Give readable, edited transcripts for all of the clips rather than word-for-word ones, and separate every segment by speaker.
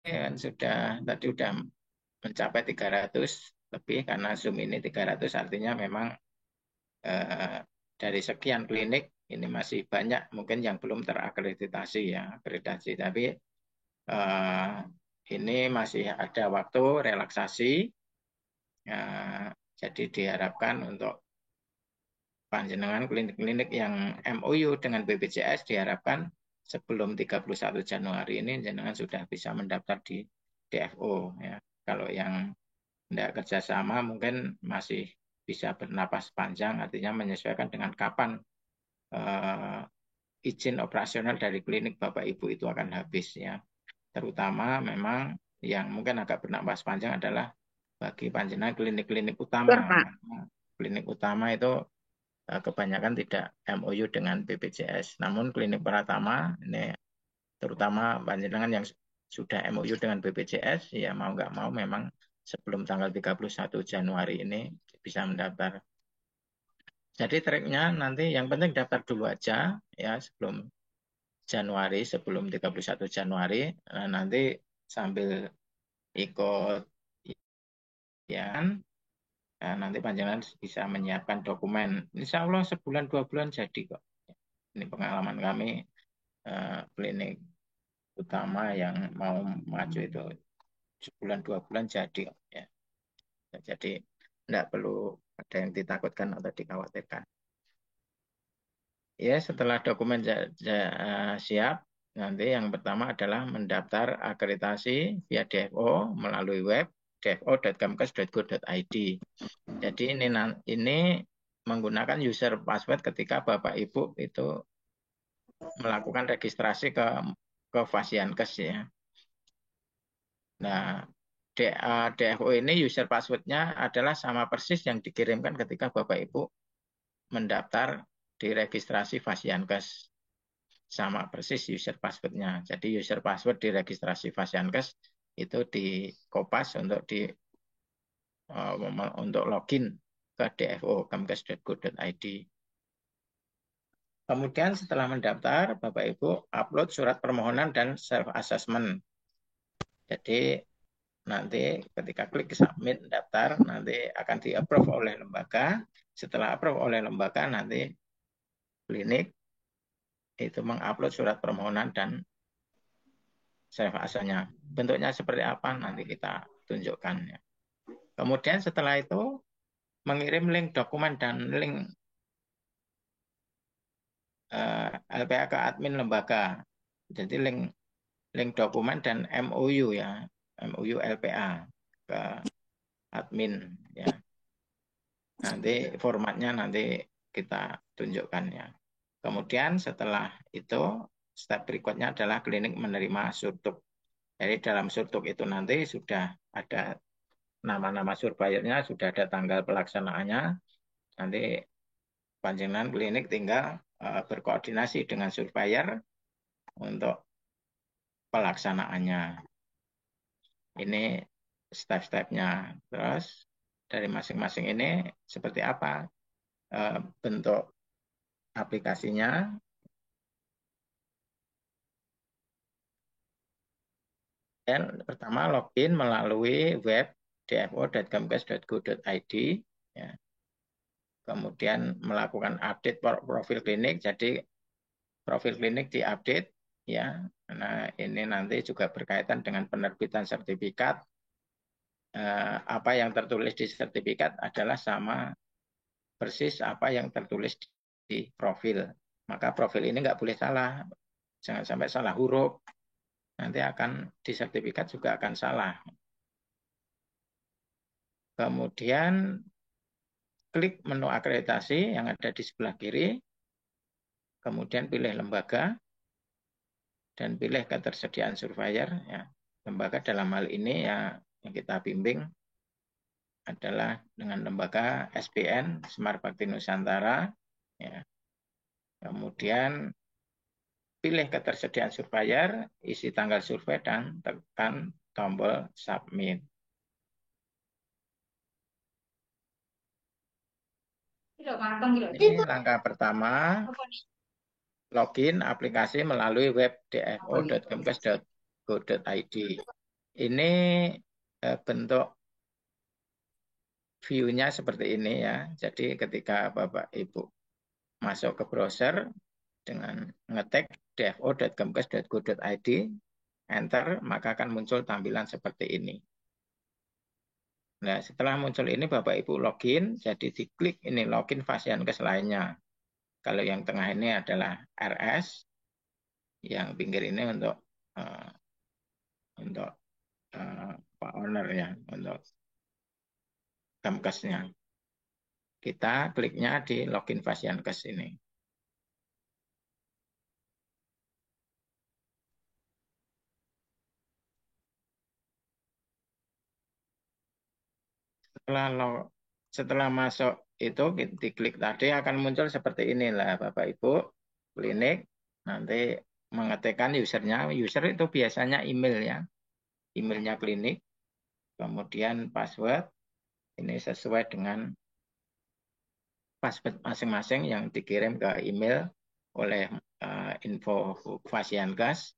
Speaker 1: kan sudah tadi udah mencapai 300 lebih, karena Zoom ini 300 artinya memang dari sekian klinik ini masih banyak mungkin yang belum terakreditasi ya, akreditasi, tapi eh, ini masih ada waktu relaksasi. Jadi diharapkan untuk panjenengan klinik-klinik yang MOU dengan BPJS diharapkan sebelum 31 Januari ini jenengan sudah bisa mendaftar di DFO ya. Kalau yang tidak kerjasama mungkin masih bisa bernapas panjang, artinya menyesuaikan dengan kapan eh, izin operasional dari klinik Bapak Ibu itu akan habis ya. Terutama memang yang mungkin agak bernapas panjang adalah bagi panjenengan klinik-klinik utama.
Speaker 2: Betul, Pak.
Speaker 1: Klinik utama itu kebanyakan tidak MOU dengan BPJS. Namun klinik Pratama ini terutama panjenengan yang sudah MOU dengan BPJS ya mau nggak mau memang sebelum tanggal 31 Januari ini bisa mendaftar. Jadi triknya nanti yang penting daftar dulu aja ya sebelum Januari, sebelum 31 Januari, nanti sambil ikut ya, nanti panjenengan bisa menyiapkan dokumen. Insya Allah sebulan 2 bulan jadi kok. Ini pengalaman kami klinik utama yang mau maju itu sebulan 2 bulan jadi kok ya. Jadi tidak perlu ada yang ditakutkan atau dikhawatirkan. Ya, setelah dokumen siap, nanti yang pertama adalah mendaftar akreditasi via DFO melalui web dfo.kemkes.go.id. Jadi ini menggunakan user password ketika Bapak Ibu itu melakukan registrasi ke Fasiankes ya. Nah, DFO ini user passwordnya adalah sama persis yang dikirimkan ketika Bapak Ibu mendaftar di registrasi Fasiankes. Sama persis user passwordnya. Jadi user password di registrasi Fasiankes itu di kopas untuk login ke DFO kemkes.go.id. Kemudian setelah mendaftar, Bapak Ibu upload surat permohonan dan self assessment. Jadi nanti ketika klik submit daftar nanti akan di-approve oleh lembaga. Setelah approve oleh lembaga nanti klinik itu mengupload surat permohonan dan self assessment-nya. Bentuknya seperti apa nanti kita tunjukkan ya. Kemudian setelah itu mengirim link dokumen dan link LPA ke admin lembaga. Jadi link dokumen dan MOU ya, MOU LPA ke admin ya. Nanti formatnya nanti kita tunjukkan ya. Kemudian setelah itu step berikutnya adalah klinik menerima surtuk. Jadi dalam surtuk itu nanti sudah ada nama-nama surveyornya, sudah ada tanggal pelaksanaannya. Nanti panjenengan klinik tinggal berkoordinasi dengan surveyor untuk pelaksanaannya. Ini step-stepnya. Terus dari masing-masing ini seperti apa bentuk aplikasinya. Dan pertama login melalui web dfo.kemkes.go.id ya. Kemudian melakukan update profil klinik. Jadi profil klinik diupdate ya. Nah, ini nanti juga berkaitan dengan penerbitan sertifikat. Apa yang tertulis di sertifikat adalah sama persis apa yang tertulis di profil. Maka profil ini nggak boleh salah. Jangan sampai salah huruf. Nanti akan di sertifikat juga akan salah. Kemudian klik menu akreditasi yang ada di sebelah kiri. Kemudian pilih lembaga. Dan pilih ketersediaan surveyor. Ya. Lembaga dalam hal ini ya yang kita bimbing adalah dengan lembaga SBN Smart Bakti Nusantara. Ya. Kemudian pilih ketersediaan surveyor, isi tanggal survei, dan tekan tombol submit. Ini langkah pertama, login aplikasi melalui web dfo.kemkes.go.id. Ini bentuk view-nya seperti ini ya. Jadi ketika Bapak Ibu masuk ke browser dengan ngetik dfo.kemkes.go.id, enter, maka akan muncul tampilan seperti ini. Nah, setelah muncul ini Bapak Ibu login, jadi diklik ini login Fasiankes lainnya. Kalau yang tengah ini adalah RS, yang pinggir ini uh, untuk Pak Owner ya, untuk Kemkesnya. Kita kliknya di login Fasiankes ini. Setelah masuk itu diklik tadi akan muncul seperti inilah Bapak Ibu, klinik, nanti mengetikkan usernya. User itu biasanya email ya, emailnya klinik, kemudian password, ini sesuai dengan password masing-masing yang dikirim ke email oleh info Fasiankes.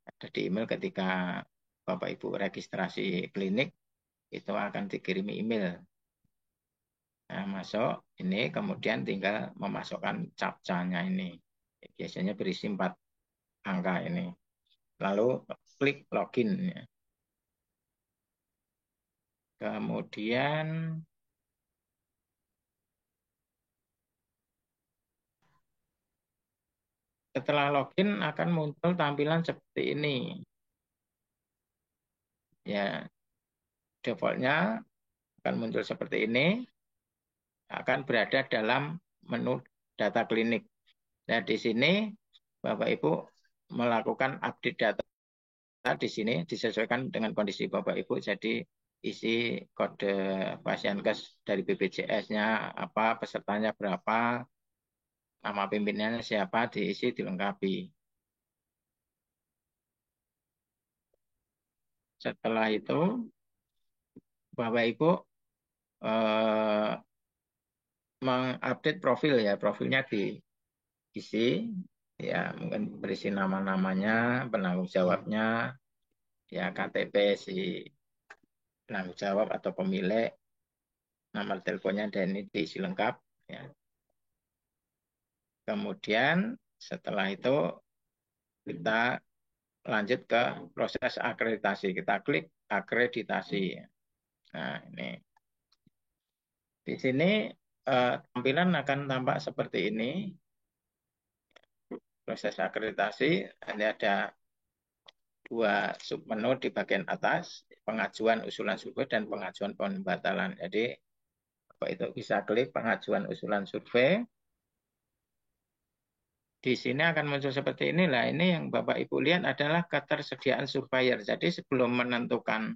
Speaker 1: Ada di email ketika Bapak Ibu registrasi klinik, itu akan dikirim email. Nah, masuk ini, kemudian tinggal memasukkan captcha-nya ini. Biasanya berisi 4 angka ini. Lalu klik login. Kemudian setelah login akan muncul tampilan seperti ini. Ya, defaultnya akan muncul seperti ini. Akan berada dalam menu data klinik. Nah, di sini Bapak Ibu melakukan update data di sini disesuaikan dengan kondisi Bapak Ibu. Jadi isi kode Fasiankes dari BPJS-nya apa, pesertanya berapa, nama pimpinannya siapa, diisi dilengkapi. Setelah itu Bapak Ibu eh, mengupdate profil ya, profilnya diisi ya, mungkin berisi nama-namanya, penanggung jawabnya, ya KTP si penanggung jawab atau pemilik, nomor teleponnya dan ini diisi lengkap ya. Kemudian setelah itu kita lanjut ke proses akreditasi. Kita klik akreditasi. Nah, ini di sini tampilan akan tampak seperti ini. Proses akreditasi, ini ada 2 submenu di bagian atas, pengajuan usulan survei dan pengajuan pembatalan. Jadi Bapak itu bisa klik pengajuan usulan survei. Di sini akan muncul seperti inilah. Ini yang Bapak Ibu lihat adalah ketersediaan surveyor. Jadi sebelum menentukan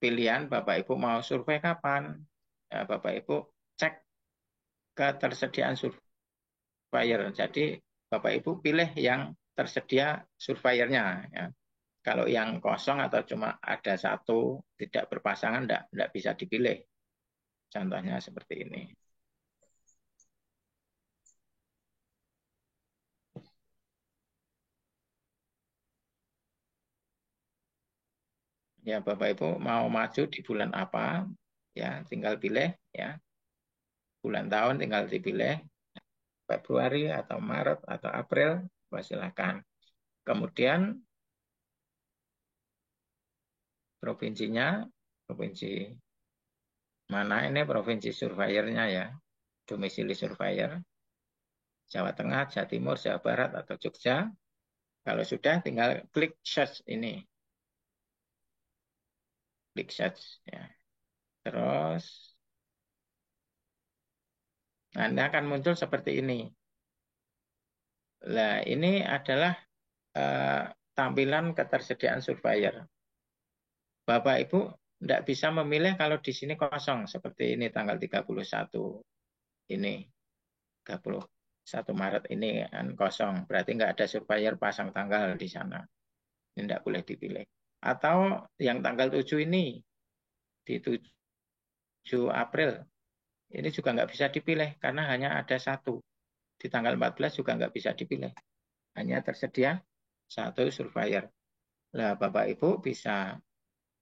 Speaker 1: pilihan Bapak Ibu mau survei kapan, ya, Bapak Ibu cek ketersediaan surveyor. Jadi Bapak Ibu pilih yang tersedia surveyornya. Ya. Kalau yang kosong atau cuma ada satu tidak berpasangan, tidak bisa dipilih. Contohnya seperti ini. Ya Bapak Ibu mau maju di bulan apa, ya tinggal pilih ya. Bulan tahun tinggal dipilih Februari atau Maret atau April, silakan. Kemudian provinsinya, provinsi mana ini provinsi surveyornya ya, domisili surveyor, Jawa Tengah, Jawa Timur, Jawa Barat, atau Jogja. Kalau sudah tinggal klik search ini, klik search ya. Terus Anda akan muncul seperti ini. Nah, ini adalah tampilan ketersediaan surveyor. Bapak Ibu tidak bisa memilih kalau di sini kosong seperti ini tanggal 31 ini 31 Maret ini kan kosong, berarti nggak ada surveyor pasang tanggal di sana. Ini tidak boleh dipilih. Atau yang tanggal 7 ini di 7 April ini juga nggak bisa dipilih karena hanya ada satu. Di tanggal 14 juga nggak bisa dipilih. Hanya tersedia satu surveyor. Lah, Bapak Ibu bisa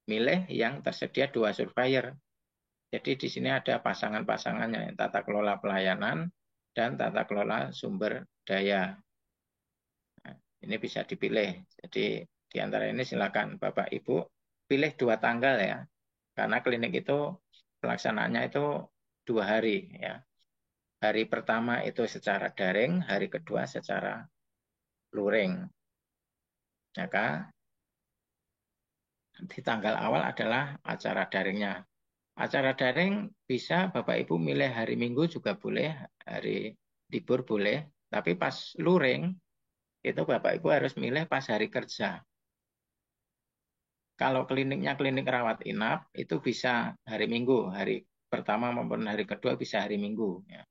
Speaker 1: milih yang tersedia 2 surveyor. Jadi di sini ada pasangan-pasangannya, tata kelola pelayanan dan tata kelola sumber daya. Nah, ini bisa dipilih. Jadi di antara ini silakan Bapak Ibu pilih 2 tanggal ya. Karena klinik itu pelaksanaannya itu 2 hari ya. Hari pertama itu secara daring, hari kedua secara luring. Maka di tanggal awal adalah acara daringnya. Acara daring bisa Bapak Ibu milih hari Minggu juga boleh, hari libur boleh, tapi pas luring itu Bapak Ibu harus milih pas hari kerja. Kalau kliniknya klinik rawat inap itu bisa hari Minggu, hari pertama maupun hari kedua bisa hari Minggu. Ya.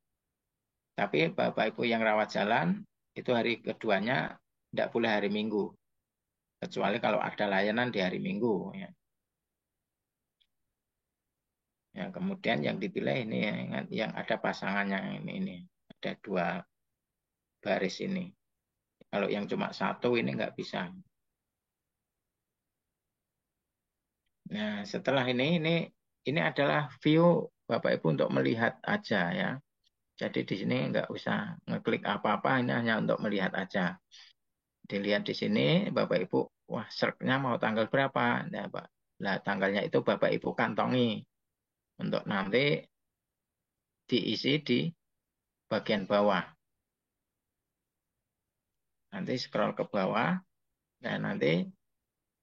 Speaker 1: Tapi Bapak Ibu yang rawat jalan itu hari keduanya tidak boleh hari Minggu, kecuali kalau ada layanan di hari Minggu. Ya. Ya, kemudian yang dipilih ini yang ada pasangannya ini ada 2 baris ini. Kalau yang cuma 1 ini nggak bisa. Nah, setelah ini adalah view Bapak Ibu untuk melihat aja ya. Jadi di sini nggak usah ngeklik apa-apa, ini hanya untuk melihat aja. Dilihat di sini Bapak Ibu, wah serknya mau tanggal berapa? Nah, Pak. Nah, tanggalnya itu Bapak Ibu kantongi untuk nanti diisi di bagian bawah. Nanti scroll ke bawah, dan nanti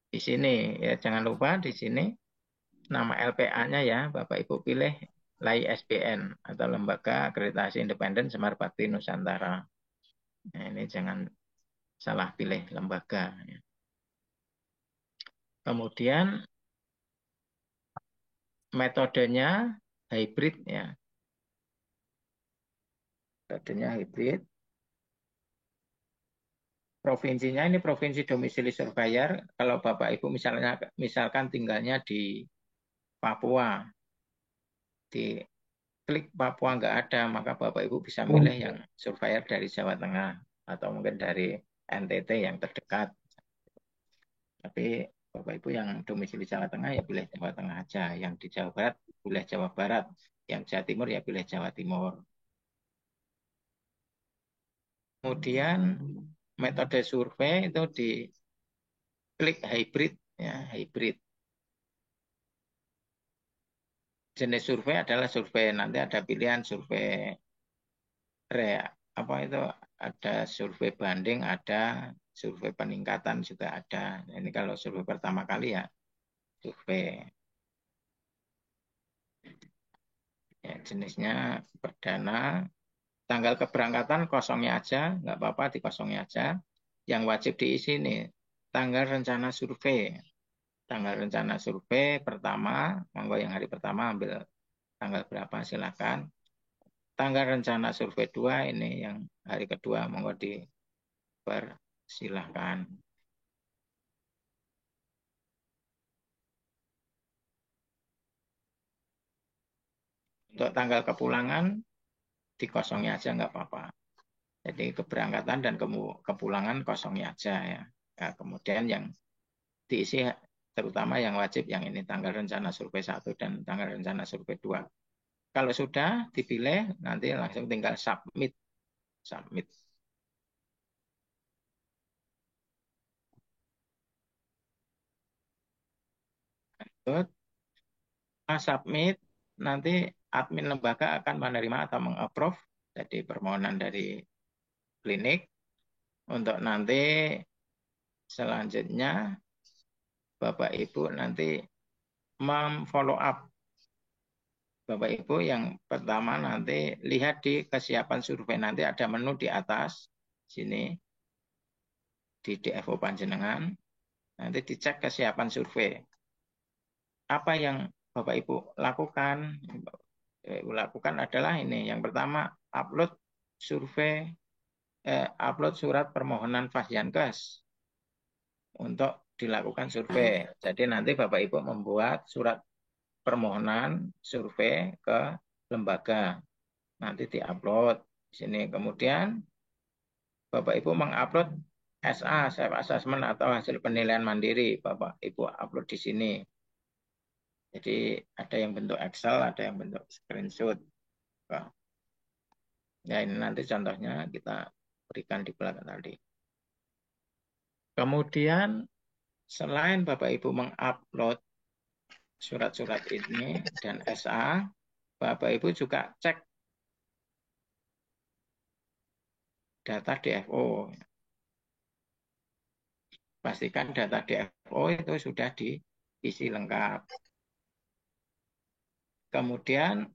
Speaker 1: di sini ya jangan lupa di sini nama LPA-nya ya Bapak Ibu pilih LAI SBN atau Lembaga Akreditasi Independen Semar Bakti Nusantara. Nah, ini jangan salah pilih lembaga. Ya. Kemudian metodenya hybrid ya. Metodenya hybrid. Provinsinya ini provinsi domisili surveyor. Kalau Bapak Ibu misalkan tinggalnya di Papua, di klik Papua nggak ada, maka Bapak Ibu bisa milih yang surveyor dari Jawa Tengah atau mungkin dari NTT yang terdekat. Tapi Bapak Ibu yang domisili Jawa Tengah ya pilih Jawa Tengah aja. Yang di Jawa Barat pilih Jawa Barat. Yang Jawa Timur ya pilih Jawa Timur. Kemudian metode survei itu di klik hybrid ya, hybrid. Jenis survei adalah survei nanti ada pilihan survei apa itu ada survei banding, ada survei peningkatan juga ada. Ini kalau survei pertama kali ya survei ya, jenisnya perdana. Tanggal keberangkatan kosongnya aja, nggak apa-apa dikosongnya aja. Yang wajib diisi nih tanggal rencana survei. Tanggal rencana survei pertama, monggo yang hari pertama ambil tanggal berapa silakan. Tanggal rencana survei 2 ini yang hari kedua monggo dipersilahkan. Untuk tanggal kepulangan dikosongnya aja nggak apa-apa. Jadi keberangkatan dan kepulangan kosongnya aja ya. Nah, kemudian yang diisi terutama yang wajib yang ini tanggal rencana survei 1 dan tanggal rencana survei 2. Kalau sudah dipilih nanti langsung tinggal submit. Submit. Submit nanti admin lembaga akan menerima atau mengapprove jadi permohonan dari klinik untuk nanti selanjutnya Bapak Ibu nanti memfollow up. Bapak Ibu yang pertama nanti lihat di kesiapan survei, nanti ada menu di atas sini di DFO Panjenengan, nanti dicek kesiapan survei. Apa yang Bapak Ibu lakukan? Lakukan adalah ini. Yang pertama upload survei, upload surat permohonan Fasyankes untuk dilakukan survei. Jadi nanti Bapak Ibu membuat surat permohonan survei ke lembaga. Nanti diupload di sini. Kemudian Bapak Ibu mengupload SA, self assessment atau hasil penilaian mandiri, Bapak Ibu upload di sini. Jadi ada yang bentuk Excel, ada yang bentuk screenshot. Ya ini nanti contohnya kita berikan di belakang tadi. Kemudian selain Bapak Ibu mengupload surat-surat ini dan SA, Bapak Ibu juga cek data DFO. Pastikan data DFO itu sudah diisi lengkap. Kemudian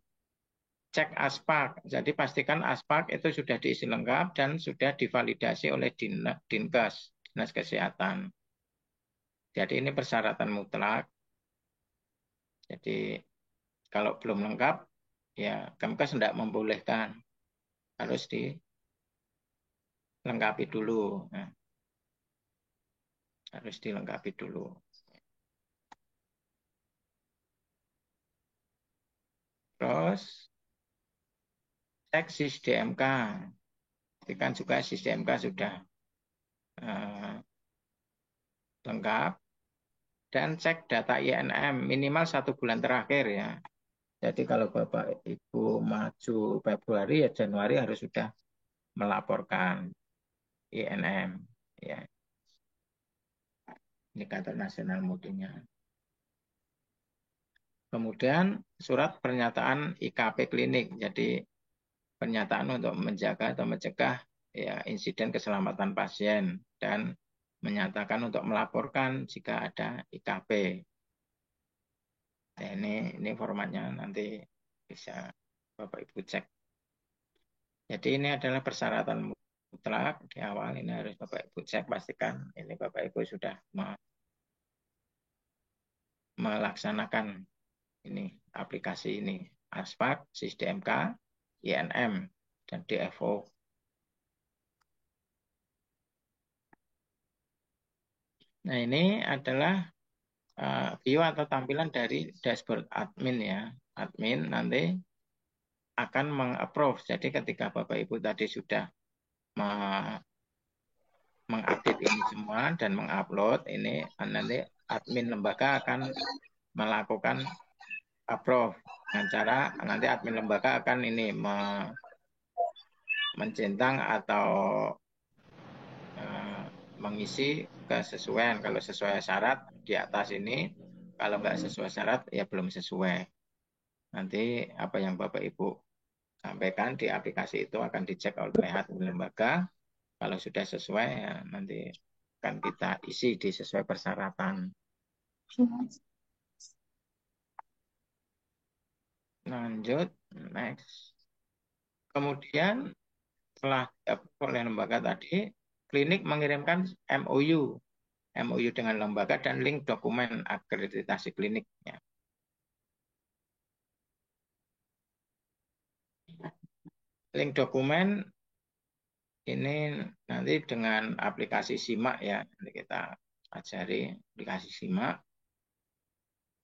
Speaker 1: cek ASPAK. Jadi pastikan ASPAK itu sudah diisi lengkap dan sudah divalidasi oleh Dinkes, Dinas Kesehatan. Jadi ini persyaratan mutlak. Jadi kalau belum lengkap, ya Kemkes tidak membolehkan. Harus dilengkapi dulu. Nah, harus dilengkapi dulu. Terus cek SIS-DMK. Pastikan juga SIS-DMK sudah lengkap. Dan cek data INM minimal 1 bulan terakhir ya. Jadi kalau Bapak Ibu maju Februari ya Januari harus sudah melaporkan INM ya. Indikator nasional mutunya. Kemudian surat pernyataan IKP klinik. Jadi pernyataan untuk menjaga atau mencegah ya insiden keselamatan pasien dan menyatakan untuk melaporkan jika ada IKP. Ya, ini formatnya nanti bisa Bapak Ibu cek. Jadi ini adalah persyaratan mutlak di awal, ini harus Bapak Ibu cek, pastikan ini Bapak Ibu sudah melaksanakan ini aplikasi ini, ASPAK, SIS-DMK, INM, dan DFO. Nah ini adalah view atau tampilan dari dashboard admin ya. Admin nanti akan mengapprove. Jadi ketika Bapak Ibu tadi sudah mengupdate ini semua dan mengupload ini, nanti admin lembaga akan melakukan approve dengan cara nanti admin lembaga akan ini mencentang atau mengisi kesesuaian. Kalau sesuai syarat di atas ini, kalau nggak sesuai syarat ya belum sesuai. Nanti apa yang Bapak Ibu sampaikan di aplikasi itu akan dicek oleh admin lembaga. Kalau sudah sesuai ya nanti akan kita isi di sesuai persyaratan. Lanjut, next. Kemudian setelah oleh lembaga tadi, klinik mengirimkan MOU. MOU dengan lembaga dan link dokumen akreditasi kliniknya. Link dokumen ini nanti dengan aplikasi SIMAK ya, nanti kita ajari aplikasi SIMAK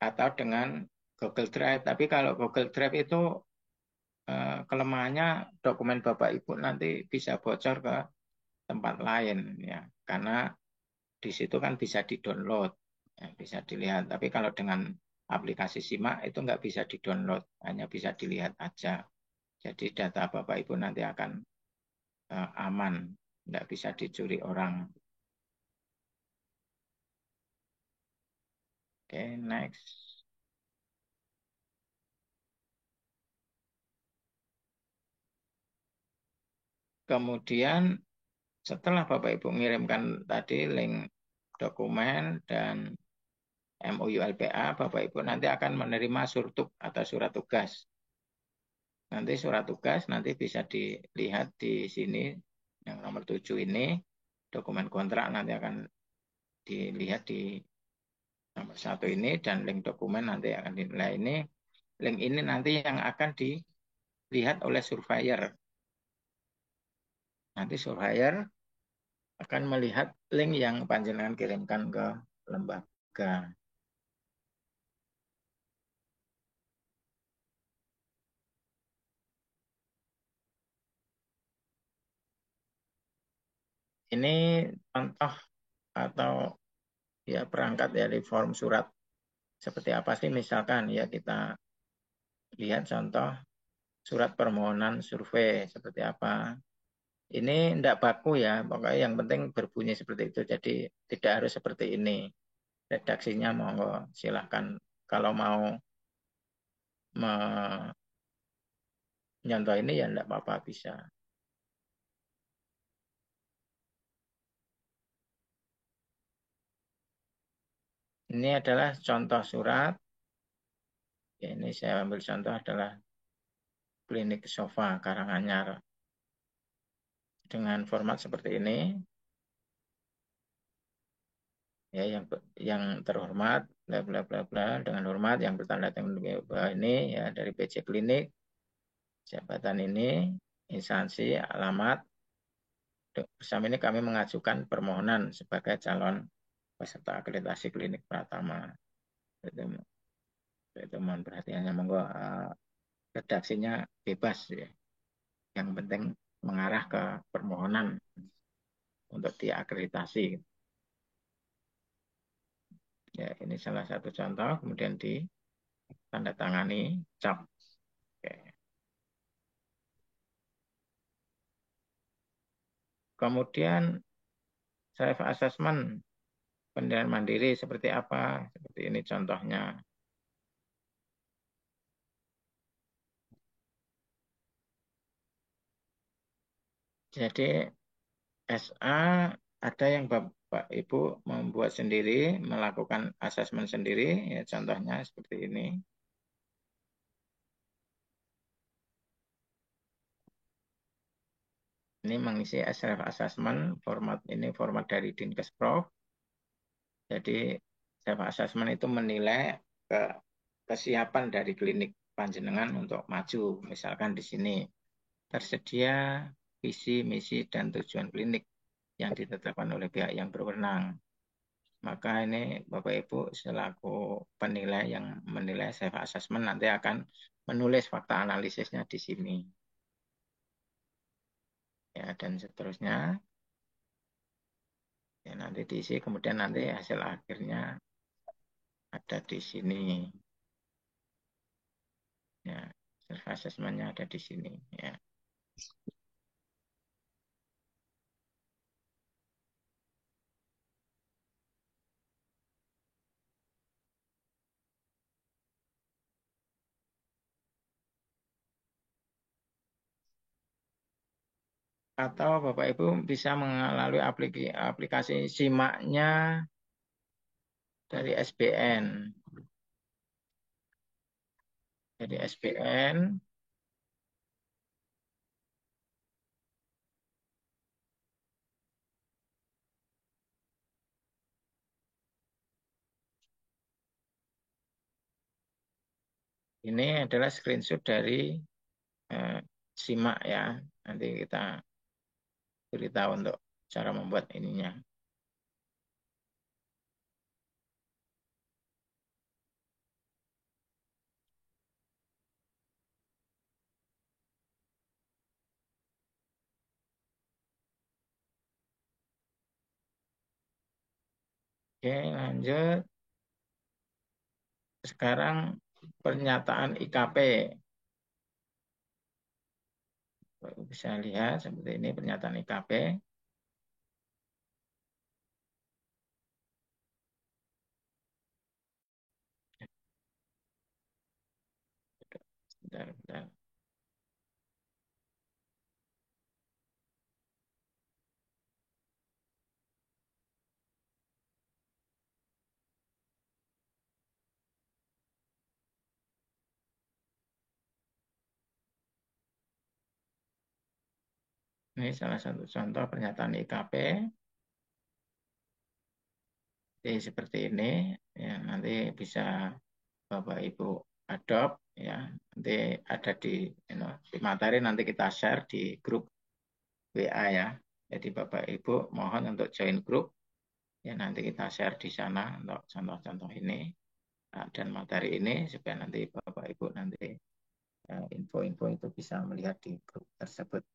Speaker 1: atau dengan Google Drive. Tapi kalau Google Drive itu kelemahannya dokumen Bapak Ibu nanti bisa bocor ke tempat lain ya, karena di situ kan bisa di-download, ya, bisa dilihat. Tapi kalau dengan aplikasi SIMAK itu nggak bisa di-download, hanya bisa dilihat aja. Jadi data Bapak Ibu nanti akan aman, nggak bisa dicuri orang. Oke, next. Kemudian setelah Bapak Ibu mengirimkan tadi link dokumen dan MOU LPA, Bapak Ibu nanti akan menerima surtuk atau surat tugas. Nanti surat tugas nanti bisa dilihat di sini, yang nomor 7 ini, dokumen kontrak nanti akan dilihat di nomor 1 ini, dan link dokumen nanti akan dinilai ini. Link ini nanti yang akan dilihat oleh surveyor. Nanti surveyor akan melihat link yang panjenengan kirimkan ke lembaga. Ini contoh atau ya perangkat dari form surat seperti apa sih? Misalkan ya kita lihat contoh surat permohonan survei seperti apa. Ini tidak baku ya, pokoknya yang penting berbunyi seperti itu. Jadi tidak harus seperti ini. Redaksinya monggo silahkan. Kalau mau menyontoh ini ya tidak apa-apa bisa. Ini adalah contoh surat. Ya, ini saya ambil contoh adalah klinik sofa Karanganyar dengan format seperti ini. Ya, yang terhormat, bla bla bla bla, dengan hormat yang bertanda tangan bahwa ini ya dari PC Klinik, jabatan ini, instansi, alamat. Bersama ini kami mengajukan permohonan sebagai calon peserta akreditasi klinik Pratama. Itu, itu mohon perhatiannya, monggo redaksinya bebas ya. Yang penting mengarah ke permohonan untuk diakreditasi. Ya, ini salah satu contoh, kemudian ditandatangani cap. Oke. Kemudian self assessment penilaian mandiri seperti apa? Seperti ini contohnya. Jadi SA ada yang Bapak Ibu membuat sendiri, melakukan asesmen sendiri, ya contohnya seperti ini. Ini mengisi self assessment, format ini format dari Dinkesprov. Jadi self assessment itu menilai ke kesiapan dari klinik panjenengan untuk maju. Misalkan di sini tersedia visi, misi, dan tujuan klinik yang ditetapkan oleh pihak yang berwenang. Maka ini Bapak Ibu selaku penilai yang menilai self assessment nanti akan menulis fakta analisisnya di sini. Ya, dan seterusnya ya nanti diisi, kemudian nanti hasil akhirnya ada di sini. Ya, self assessment-nya ada di sini ya. Atau Bapak Ibu bisa melalui aplikasi simaknya dari SBN. Jadi SBN ini adalah screenshot dari eh, simak ya. Nanti kita beritahu untuk cara membuat ininya. Oke, lanjut. Sekarang pernyataan IKP. Bisa lihat seperti ini pernyataan IKP. Bentar, bentar. Ini salah satu contoh pernyataan IKP. Jadi seperti ini. Ya, nanti bisa Bapak Ibu adopt ya. Nanti ada di materi nanti kita share di grup WA ya. Jadi Bapak Ibu mohon untuk join grup ya, nanti kita share di sana untuk contoh-contoh ini dan materi ini supaya nanti Bapak Ibu nanti info-info itu bisa melihat di grup tersebut.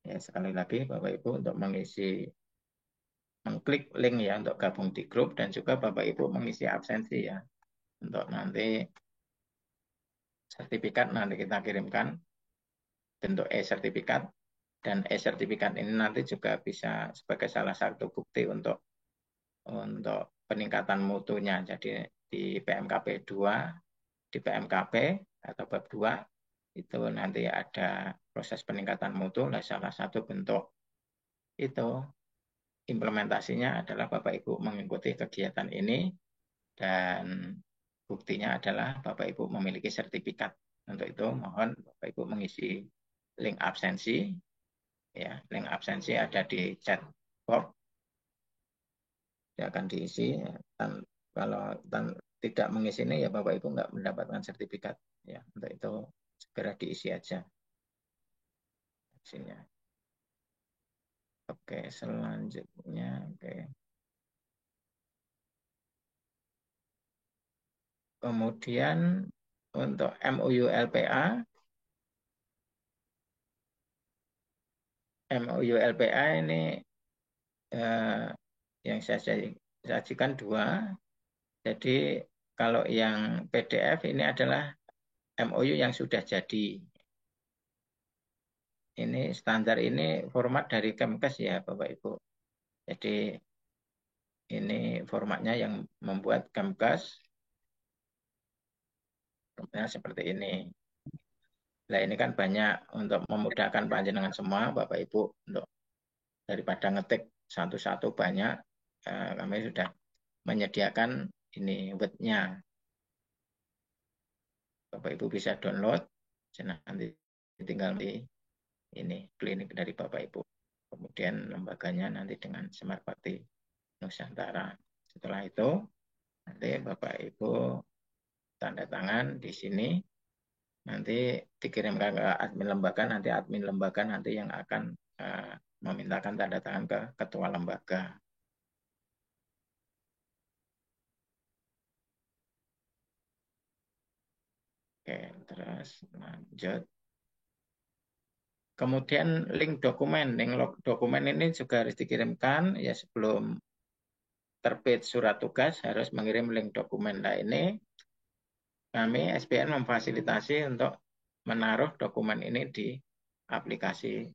Speaker 1: Ya, sekali lagi Bapak Ibu untuk mengklik link ya untuk gabung di grup, dan juga Bapak Ibu mengisi absensi ya untuk nanti sertifikat nanti kita kirimkan bentuk e-sertifikat, dan e-sertifikat ini nanti juga bisa sebagai salah satu bukti untuk peningkatan mutunya. Jadi di PMKP 2, di PMKP atau bab 2 itu nanti ada proses peningkatan mutu. Nah, salah satu bentuk itu implementasinya adalah Bapak Ibu mengikuti kegiatan ini, dan buktinya adalah Bapak Ibu memiliki sertifikat. Untuk itu mohon Bapak Ibu mengisi link absensi ya. Link absensi ada di chat box, dia akan diisi, dan kalau tidak mengisi ini ya Bapak Ibu nggak mendapatkan sertifikat ya. Untuk itu segera diisi aja isinya. Oke, selanjutnya oke. Kemudian untuk MOU LPA, ini eh, yang saya sajikan dua. Jadi kalau yang PDF ini adalah MOU yang sudah jadi. Ini standar, ini format dari Kemkes ya Bapak Ibu. Jadi ini formatnya yang membuat Kemkes, formatnya seperti ini. Nah ini kan banyak untuk memudahkan panjenengan semua Bapak Ibu, untuk daripada ngetik satu-satu banyak, kami sudah menyediakan ini webnya. Bapak Ibu bisa download, nanti tinggal di ini klinik dari Bapak Ibu. Kemudian lembaganya nanti dengan Smart Bakti Nusantara. Setelah itu nanti Bapak Ibu tanda tangan di sini, nanti dikirimkan ke admin lembaga, nanti admin lembaga nanti yang akan memintakan tanda tangan ke ketua lembaga. Oke, terus lanjut. Kemudian link dokumen ini juga harus dikirimkan ya sebelum terbit surat tugas, harus mengirim link dokumen. Nah ini kami SPN memfasilitasi untuk menaruh dokumen ini di aplikasi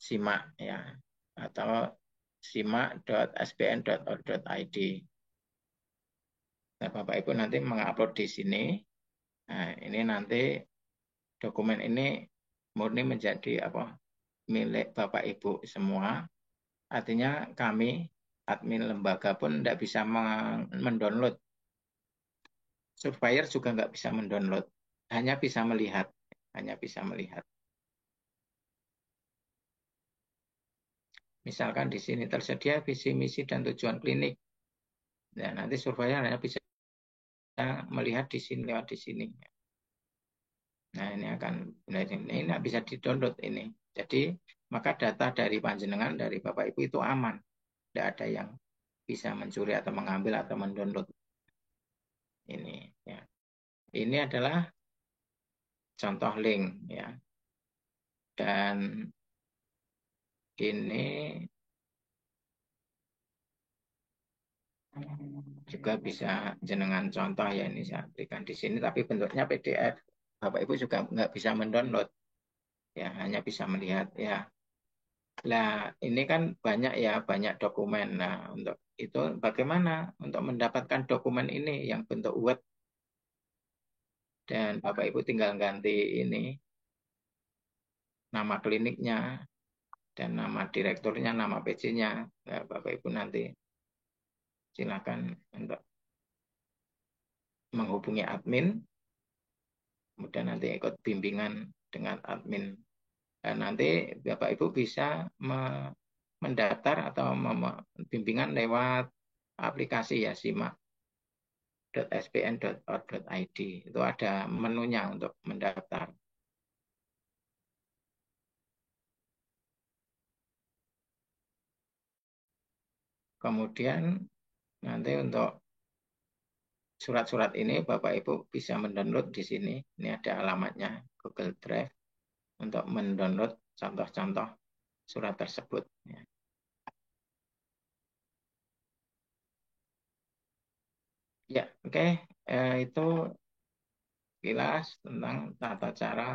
Speaker 1: SIMAK ya, atau simak.sbn.or.id. Nah, Bapak Ibu nanti mengupload di sini. Nah, ini nanti dokumen ini murni menjadi milik Bapak Ibu semua. Artinya kami admin lembaga pun tidak bisa mendownload. Surveyor juga nggak bisa mendownload. Hanya bisa melihat. Hanya bisa melihat. Misalkan di sini tersedia visi, misi, dan tujuan klinik. Nah, nanti surveyor hanya bisa melihat di sini, lewat di sini. Nah, ini nggak bisa di-download ini. Jadi, maka data dari panjenengan, dari Bapak Ibu itu aman. Tidak ada yang bisa mencuri atau mengambil atau mendownload ini. Ya. Ini adalah contoh link ya. Dan ini juga bisa jenengan contoh ya, ini saya berikan di sini, tapi bentuknya PDF. Bapak Ibu juga nggak bisa mendownload, ya hanya bisa melihat ya. Nah ini kan banyak ya, banyak dokumen. Nah untuk itu bagaimana untuk mendapatkan dokumen ini yang bentuk Word, dan Bapak Ibu tinggal ganti ini nama kliniknya dan nama direkturnya, nama PC-nya. Nah, Bapak Ibu nanti silakan untuk menghubungi admin, kemudian nanti ikut bimbingan dengan admin. Dan nanti Bapak Ibu bisa mendaftar atau bimbingan lewat aplikasi ya simak.sbn.or.id. Itu ada menunya untuk mendaftar. Kemudian nanti untuk surat-surat ini Bapak Ibu bisa mendownload di sini. Ini ada alamatnya Google Drive untuk mendownload contoh-contoh surat tersebut. Ya, ya oke. Itu kilas tentang tata cara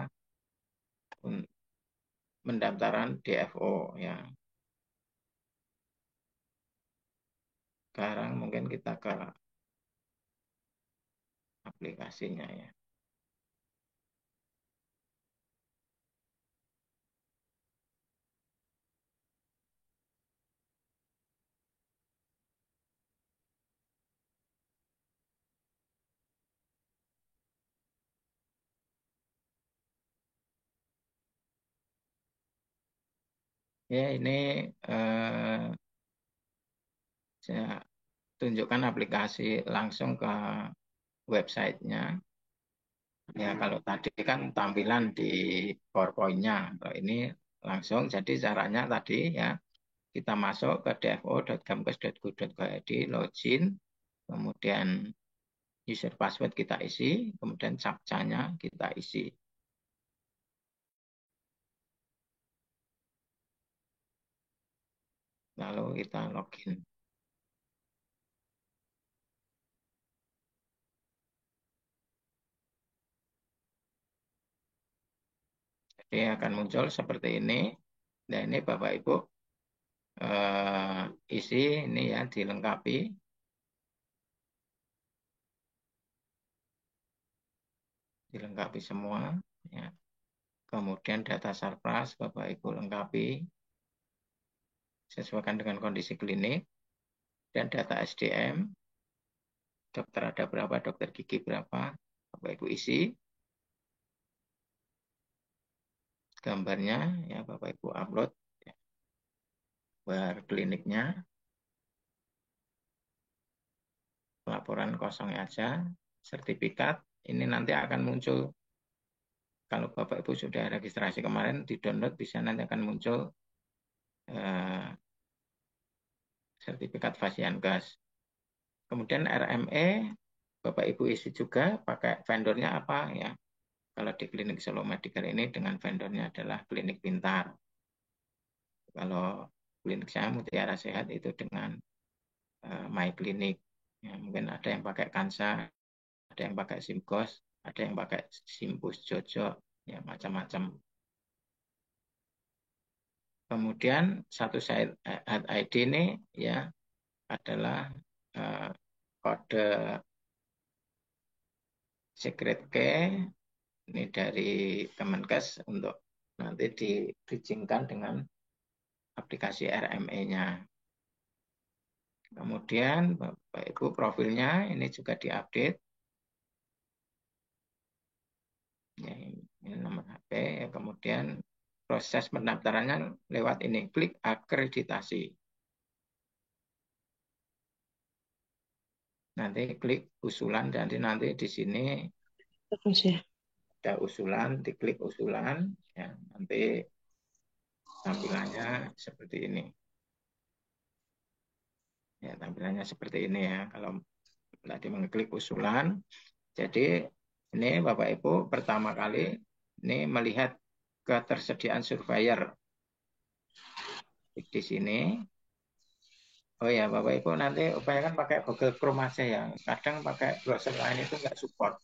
Speaker 1: pendaftaran DFO ya. Sekarang mungkin kita ke aplikasinya ya. Ya ini saya tunjukkan aplikasi langsung ke websitenya. Ya kalau tadi kan tampilan di PowerPoint-nya, kalau ini langsung. Jadi caranya tadi ya kita masuk ke dfo.gamkes.go.id, login, kemudian user password kita isi, kemudian captcha-nya kita isi. Lalu kita login. Jadi akan muncul seperti ini. Dan ini Bapak Ibu isi ini ya dilengkapi. Dilengkapi semua. Ya. Kemudian data surplus Bapak Ibu lengkapi. Sesuaikan dengan kondisi klinik. Dan data SDM. Dokter ada berapa, dokter gigi berapa. Bapak Ibu isi. Gambarnya ya Bapak Ibu upload. Gambar kliniknya. Laporan kosongnya aja. Sertifikat. Ini nanti akan muncul. Kalau Bapak Ibu sudah registrasi kemarin, di-download bisa nanti akan muncul sertifikat Fasiankes. Kemudian RME, Bapak Ibu isi juga pakai vendornya apa ya. Kalau di klinik Solo Medical ini dengan vendornya adalah Klinik Pintar. Kalau klinik saya Mutiara Sehat itu dengan My Clinic. Ya, mungkin ada yang pakai Kansa, ada yang pakai Simgos, ada yang pakai Simpus Jojo, ya macam-macam. Kemudian satu Head ID ini ya adalah kode secret key ini dari Kemenkes untuk nanti di-bridgingkan dengan aplikasi RME-nya. Kemudian Bapak Ibu profilnya ini juga diupdate. Ya, ini nomor HP. Kemudian proses pendaftarannya lewat ini, klik akreditasi. Nanti klik usulan dan nanti di sini
Speaker 2: Terus ya.
Speaker 1: ada usulan, diklik usulan, ya nanti tampilannya seperti ini. Ya, tampilannya seperti ini ya. Kalau tadi mengklik usulan, jadi ini Bapak Ibu pertama kali ini melihat ketersediaan surveyor di sini. Oh ya Bapak Ibu nanti upayakan pakai Google Chrome aja ya. Kadang pakai browser lain itu nggak support,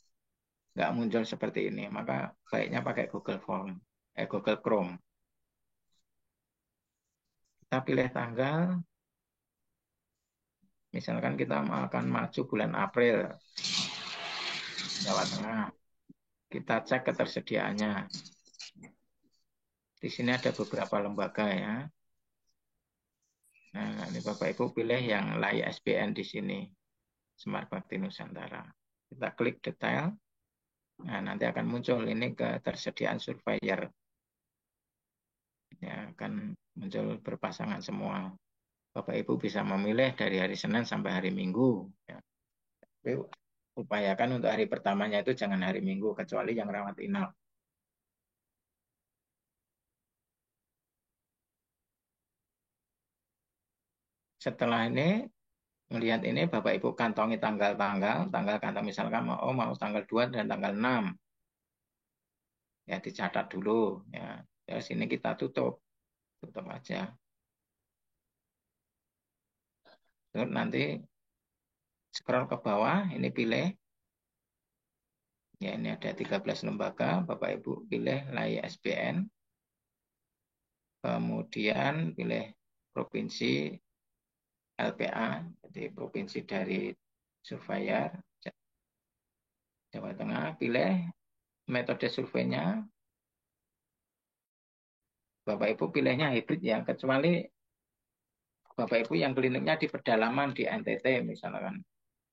Speaker 1: nggak muncul seperti ini. Maka baiknya pakai Google Chrome. Kita pilih tanggal, misalkan kita akan maju bulan April, Jawa Tengah. Kita cek ketersediaannya. Di sini ada beberapa lembaga ya. Nah, ini Bapak Ibu pilih yang LAI SBN di sini. Smart Bakti Nusantara. Kita klik detail. Nah, nanti akan muncul ini ketersediaan surveyor. Ya, akan muncul berpasangan semua. Bapak Ibu bisa memilih dari hari Senin sampai hari Minggu. Ya. Tapi upayakan untuk hari pertamanya itu jangan hari Minggu, kecuali yang rawat inap. Setelah ini, melihat ini, Bapak Ibu kantongi tanggal kantong misalkan mau tanggal 2 dan tanggal 6. Ya, dicatat dulu. Ya, terus ini kita tutup. tutup aja. Terus nanti scroll ke bawah, ini pilih. Ya, ini ada 13 lembaga, Bapak Ibu pilih LAI SBN. Kemudian pilih provinsi LPA, jadi provinsi dari surveyor Jawa Tengah. Pilih metode surveinya. Bapak Ibu pilihnya hybrid ya, kecuali Bapak Ibu yang kliniknya di pedalaman di NTT misalkan.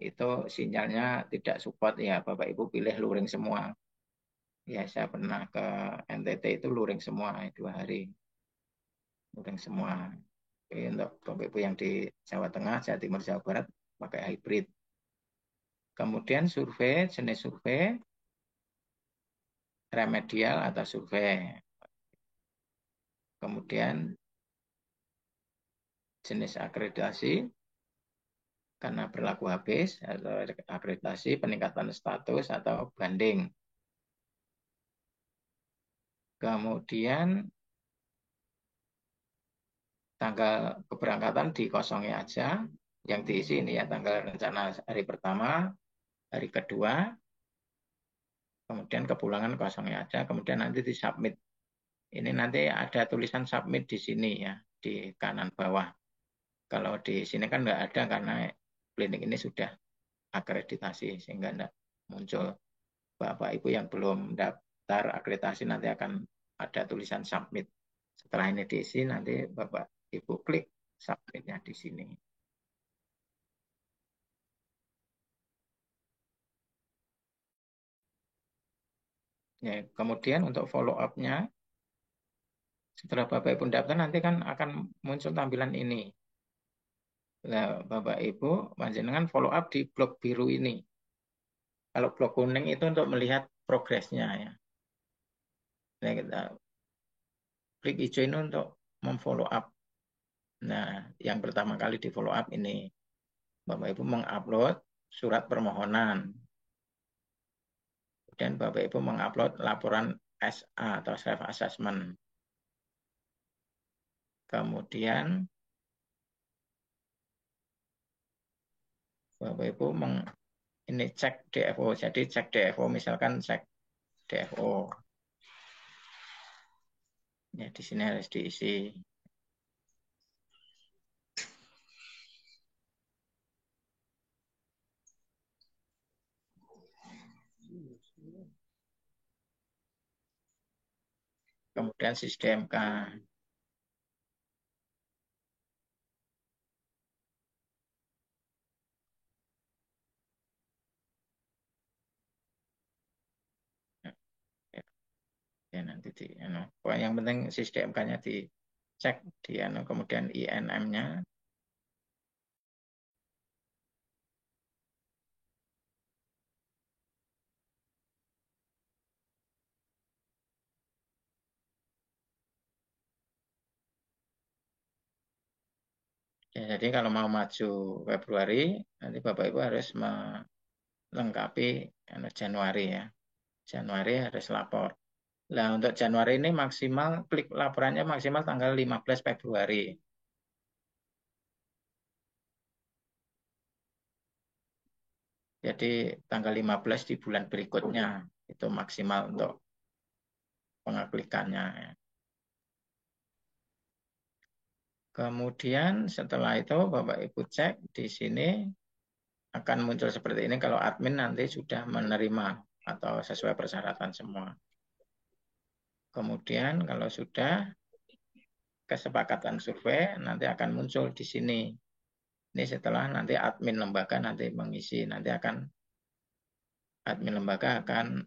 Speaker 1: Itu sinyalnya tidak support ya, Bapak Ibu pilih luring semua. Ya, saya pernah ke NTT itu luring semua, 2 hari. Luring semua. Jadi untuk Bapak Ibu yang di Jawa Tengah, Jawa Timur, Jawa Barat pakai hybrid. Kemudian survei, jenis survei, remedial atau survei. Kemudian jenis akreditasi, karena berlaku habis, atau akreditasi, peningkatan status, atau banding. Kemudian tanggal keberangkatan dikosongi aja, yang diisi ini ya tanggal rencana hari pertama, hari kedua, kemudian kepulangan kosongnya aja, kemudian nanti disubmit. Ini nanti ada tulisan submit di sini ya, di kanan bawah. Kalau di sini kan nggak ada karena klinik ini sudah akreditasi sehingga nggak muncul. Bapak Ibu yang belum daftar akreditasi nanti akan ada tulisan submit. Setelah ini diisi nanti Bapak Ibu klik submitnya di sini. Ya, kemudian untuk follow up-nya setelah Bapak Ibu daftar nanti kan akan muncul tampilan ini. Nah, Bapak Ibu panjenengan follow up di blok biru ini. Kalau blok kuning itu untuk melihat progresnya ya. Nah, kita klik hijau ini untuk memfollow up. Nah, yang pertama kali di follow up ini Bapak Ibu mengupload surat permohonan. Kemudian Bapak Ibu mengupload laporan SA atau self assessment. Kemudian Bapak Ibu ini cek DFO. Jadi cek DFO misalkan cek DFO. Ya, di sini harus diisi. Kemudian sistem K. Ya, nanti pokoknya yang penting sistem K-nya dicek di kemudian INM-nya. Ya, jadi kalau mau maju Februari, nanti Bapak Ibu harus melengkapi Januari ya. Januari harus lapor. Nah, untuk Januari ini maksimal klik laporannya maksimal tanggal 15 Februari. Jadi tanggal 15 di bulan berikutnya itu maksimal untuk pengeklikannya. Kemudian setelah itu Bapak Ibu cek di sini akan muncul seperti ini kalau admin nanti sudah menerima atau sesuai persyaratan semua. Kemudian kalau sudah kesepakatan survei nanti akan muncul di sini. Ini setelah nanti admin lembaga nanti mengisi, nanti akan admin lembaga akan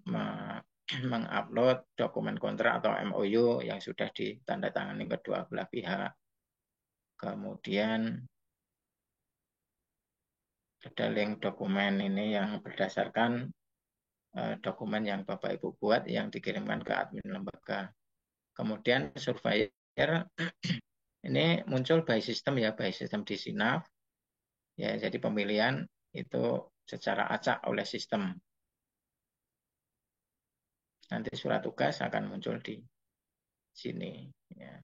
Speaker 1: mengupload dokumen kontrak atau MOU yang sudah ditandatangani kedua belah pihak. Kemudian ada link dokumen ini yang berdasarkan dokumen yang Bapak Ibu buat yang dikirimkan ke admin lembaga. Kemudian surveyor ini muncul by system ya, by system di SINAF. Ya, jadi pemilihan itu secara acak oleh sistem. Nanti surat tugas akan muncul di sini. Ya.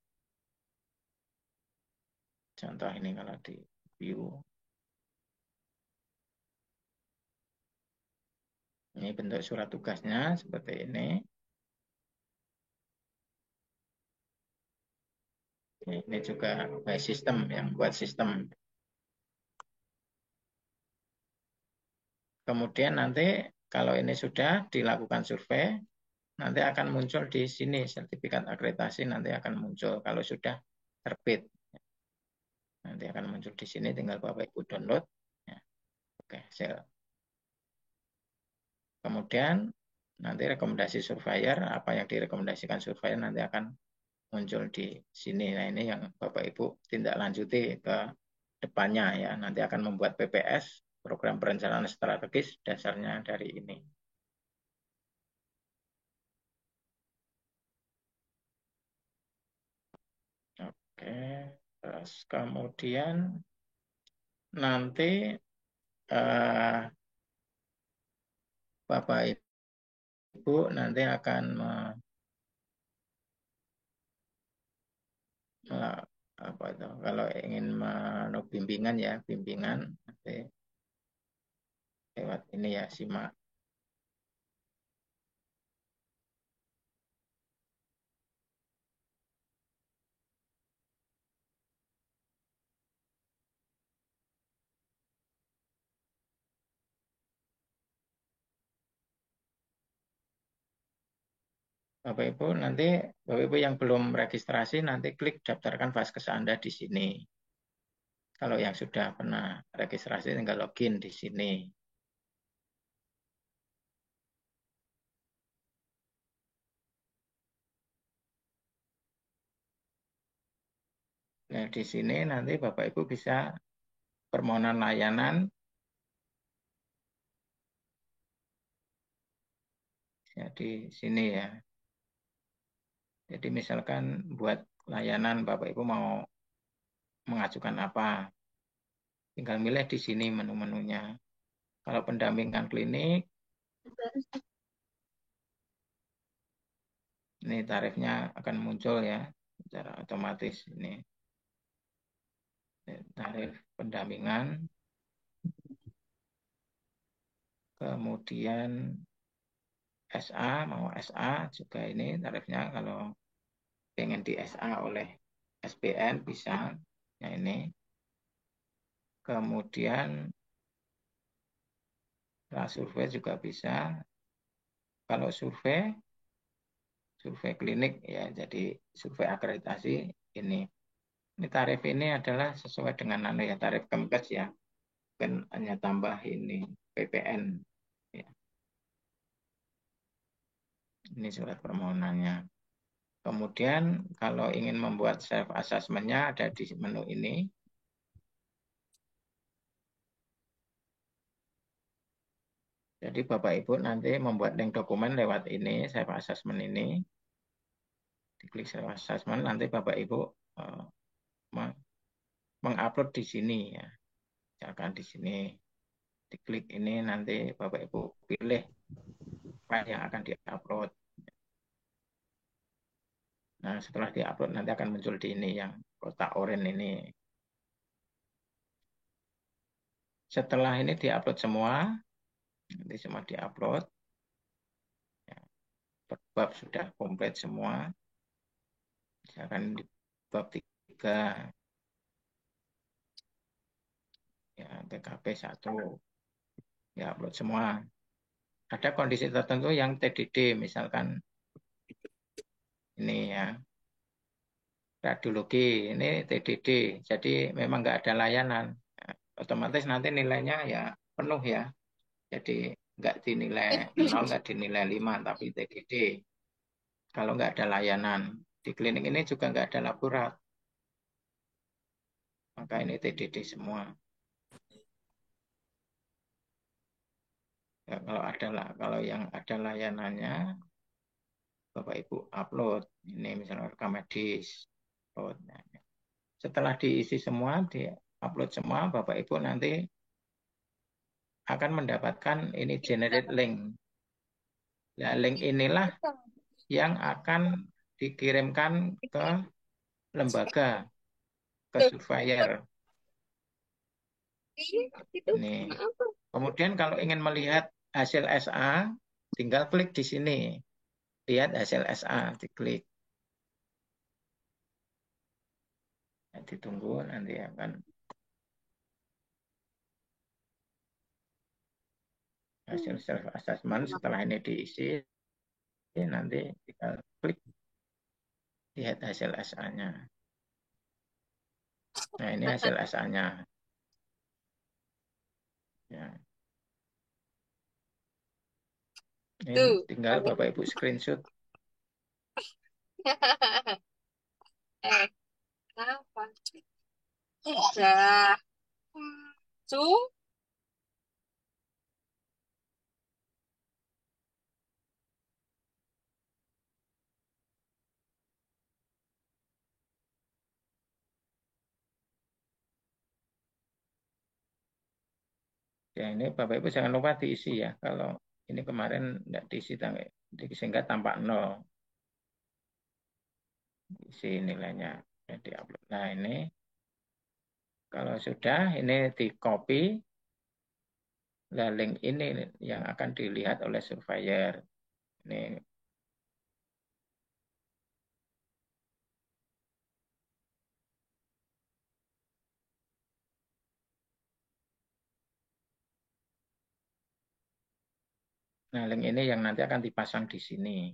Speaker 1: Contoh ini kalau di view, ini bentuk surat tugasnya seperti ini. Ini juga by sistem, yang buat sistem. Kemudian nanti kalau ini sudah dilakukan survei, nanti akan muncul di sini sertifikat akreditasi, nanti akan muncul kalau sudah terbit. Nanti akan muncul di sini, tinggal Bapak Ibu download. Ya, oke, sel. Kemudian nanti rekomendasi surveyor, apa yang direkomendasikan surveyor nanti akan muncul di sini. Nah, ini yang Bapak Ibu tindak lanjuti ke depannya ya. Nanti akan membuat PPS, program perencanaan strategis, dasarnya dari ini. Oke, terus kemudian nanti Bapak Ibu nanti akan apa itu, kalau ingin bimbingan ya, bimbingan nanti lewat ini ya, simak. Bapak Ibu nanti, Bapak Ibu yang belum registrasi nanti klik daftarkan Vaskes Anda di sini. Kalau yang sudah pernah registrasi tinggal login di sini. Nah, di sini nanti Bapak Ibu bisa permohonan layanan ya di sini ya. Jadi misalkan buat layanan Bapak Ibu mau mengajukan apa, tinggal milih di sini menu-menunya. Kalau pendampingan klinik, ini tarifnya akan muncul ya secara otomatis ini tarif pendampingan. Kemudian SA, mau SA juga ini tarifnya kalau pengen di SA oleh SPN bisa. Ya ini. Kemudian survei juga bisa. Kalau survei klinik ya jadi survei akreditasi ini. Ini tarif ini adalah sesuai dengan ya tarif Kemkes ya. Bukan hanya tambah ini PPN. Ya. Ini surat permohonannya. Kemudian kalau ingin membuat self assessment-nya ada di menu ini. Jadi Bapak Ibu nanti membuat link dokumen lewat ini, self assessment ini. Diklik self assessment, nanti Bapak Ibu mengupload di sini ya. Misalkan di sini diklik ini nanti Bapak Ibu pilih file yang akan diupload. Nah, setelah diupload nanti akan muncul di ini yang kotak oranye ini. Setelah ini diupload semua, nanti semua diupload. Ya, bab sudah komplit semua. Misalkan di bab 3 ya TKP 1 ya upload semua. Ada kondisi tertentu yang TDD, misalkan ini ya radiologi, ini TDD, jadi memang nggak ada layanan. Otomatis nanti nilainya ya penuh ya, jadi nggak dinilai 0, nggak dinilai 5, tapi TDD. Kalau nggak ada layanan. Di klinik ini juga nggak ada laborat, maka ini TDD semua. Ya, kalau yang ada layanannya, Bapak Ibu upload. Ini misalnya rekam medis. Upload. Setelah diisi semua, di-upload semua, Bapak Ibu nanti akan mendapatkan ini generate link. Nah, link inilah yang akan dikirimkan ke lembaga. ke surveyor.
Speaker 2: Itu
Speaker 1: Nih.
Speaker 2: kenapa?
Speaker 1: Kemudian kalau ingin melihat hasil SA, tinggal klik di sini. Lihat hasil SA, diklik. Nah, ditunggu nanti akan hasil self assessment. Setelah ini diisi, nanti tinggal klik lihat hasil SA-nya. Nah, ini hasil SA-nya. Ya. Ini
Speaker 2: Tuh.
Speaker 1: tinggal Bapak Ibu screenshot.
Speaker 2: Eh, apa? Udah. Tuh.
Speaker 1: Ya, ini Bapak Ibu jangan lupa diisi ya. Kalau ini kemarin tidak diisi, sehingga tampak nol. Isi nilainya. Jadi upload. Nah, ini kalau sudah, ini di copy. Nah, link ini yang akan dilihat oleh surveyor. Ini, nah, link ini yang nanti akan dipasang di sini.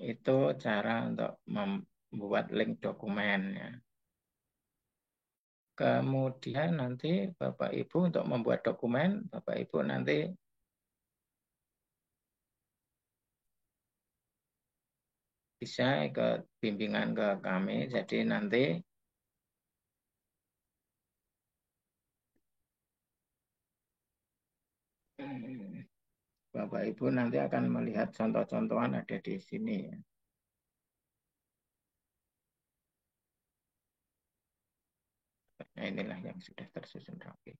Speaker 1: Itu cara untuk membuat link dokumen ya. Kemudian nanti Bapak Ibu untuk membuat dokumen, Bapak Ibu nanti bisa ikut bimbingan ke kami. Jadi nanti Bapak Ibu nanti akan melihat contoh-contohan ada di sini. Nah, inilah yang sudah tersusun rapi.